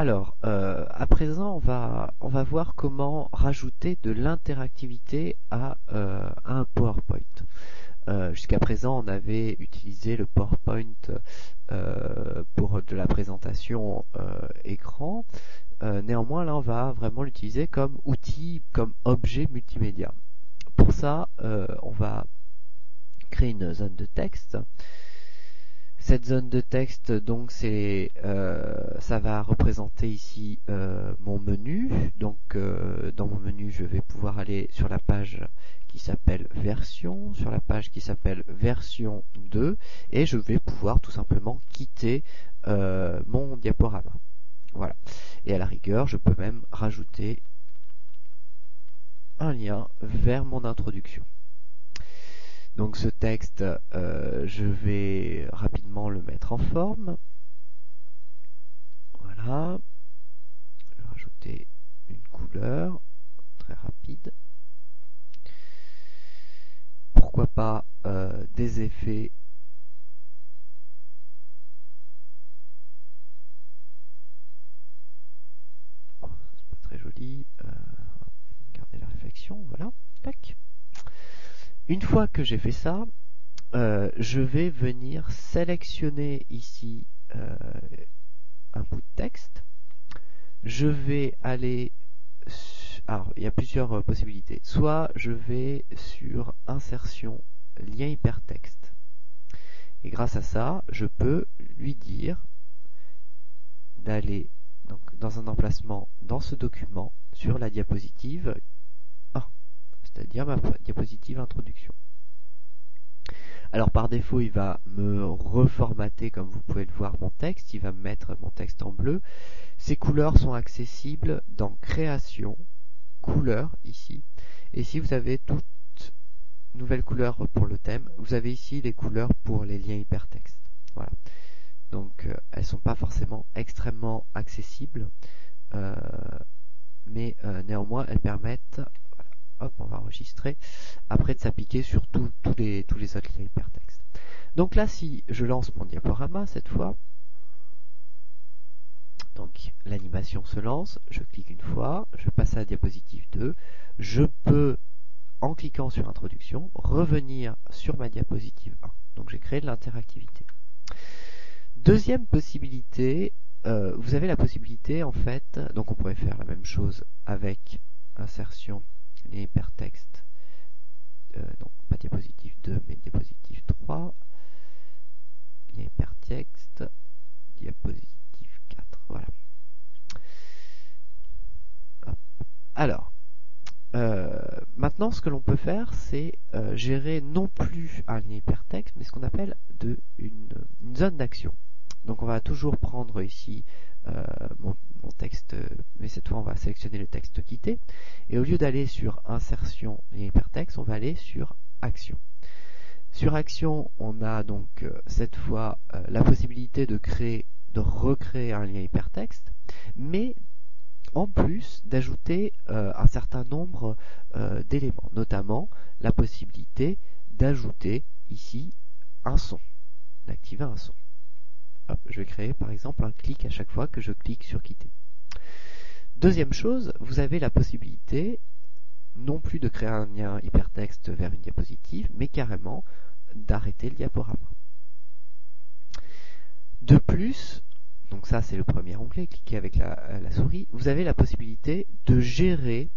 À présent, on va voir comment rajouter de l'interactivité à un PowerPoint. Jusqu'à présent, on avait utilisé le PowerPoint pour de la présentation écran. Néanmoins, là, on va vraiment l'utiliser comme outil, comme objet multimédia. Pour ça, on va créer une zone de texte. Cette zone de texte, donc, ça va représenter ici mon menu. Donc, dans mon menu, je vais pouvoir aller sur la page qui s'appelle version, sur la page qui s'appelle version 2, et je vais pouvoir tout simplement quitter mon diaporama. Voilà. Et à la rigueur, je peux même rajouter un lien vers mon introduction. Donc ce texte, je vais rapidement le mettre en forme. Voilà. Je vais rajouter une couleur très rapide. Pourquoi pas des effets. Oh, c'est pas très joli. Regardez la réflexion. Voilà. Tac. Une fois que j'ai fait ça, je vais venir sélectionner ici un bout de texte. Je vais aller... Alors, il y a plusieurs possibilités. Soit je vais sur insertion, lien hypertexte. Et grâce à ça, je peux lui dire d'aller donc dans un emplacement dans ce document sur la diapositive 1, c'est-à-dire ma diapositive introduction. Alors par défaut, il va me reformater, comme vous pouvez le voir, mon texte. Il va me mettre mon texte en bleu. Ces couleurs sont accessibles dans Création, Couleurs, ici. Et si vous avez toutes nouvelles couleurs pour le thème, vous avez ici les couleurs pour les liens hypertextes. Voilà. Donc elles ne sont pas forcément extrêmement accessibles, mais néanmoins elles permettent... Hop, on va enregistrer, après de s'appliquer sur tous les autres liens hypertextes. Donc là, si je lance mon diaporama cette fois, donc l'animation se lance, je clique une fois, je passe à la diapositive 2, je peux, en cliquant sur Introduction, revenir sur ma diapositive 1. Donc j'ai créé de l'interactivité. Deuxième possibilité, vous avez la possibilité en fait, donc on pourrait faire la même chose avec insertion, les hypertextes, donc pas diapositive 2 mais diapositive 3, les hypertextes, diapositive 4, voilà. Hop. Alors, maintenant ce que l'on peut faire c'est gérer non plus un lien hypertexte mais ce qu'on appelle une zone d'action. Donc on va toujours prendre ici mon texte, mais cette fois on va sélectionner le texte quitté, et au lieu d'aller sur insertion et hypertexte, on va aller sur action. Sur action, on a donc cette fois la possibilité de recréer un lien hypertexte, mais en plus d'ajouter un certain nombre d'éléments, notamment la possibilité d'ajouter ici un son, d'activer un son. Hop, je vais créer par exemple un clic à chaque fois que je clique sur quitter. Deuxième chose, vous avez la possibilité non plus de créer un lien hypertexte vers une diapositive, mais carrément d'arrêter le diaporama. De plus, donc ça c'est le premier onglet, cliquez avec la souris, vous avez la possibilité de gérer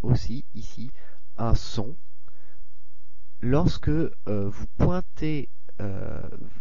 aussi ici un son lorsque vous pointez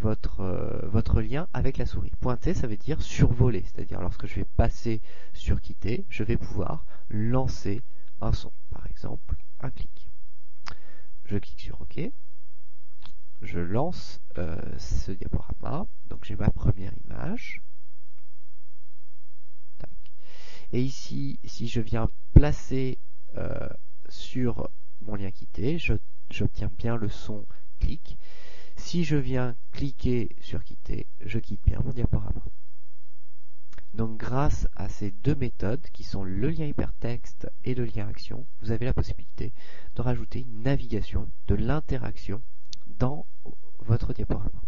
votre lien avec la souris. Pointer, ça veut dire survoler, c'est-à-dire lorsque je vais passer sur quitter, je vais pouvoir lancer un son, par exemple un clic. Je clique sur OK, je lance ce diaporama, donc j'ai ma première image. Tac. Et ici, si je viens placer sur mon lien quitté, j'obtiens bien le son clic. Si je viens cliquer sur quitter, je quitte bien mon diaporama. Donc grâce à ces deux méthodes qui sont le lien hypertexte et le lien action, vous avez la possibilité de rajouter une navigation, de l'interaction dans votre diaporama.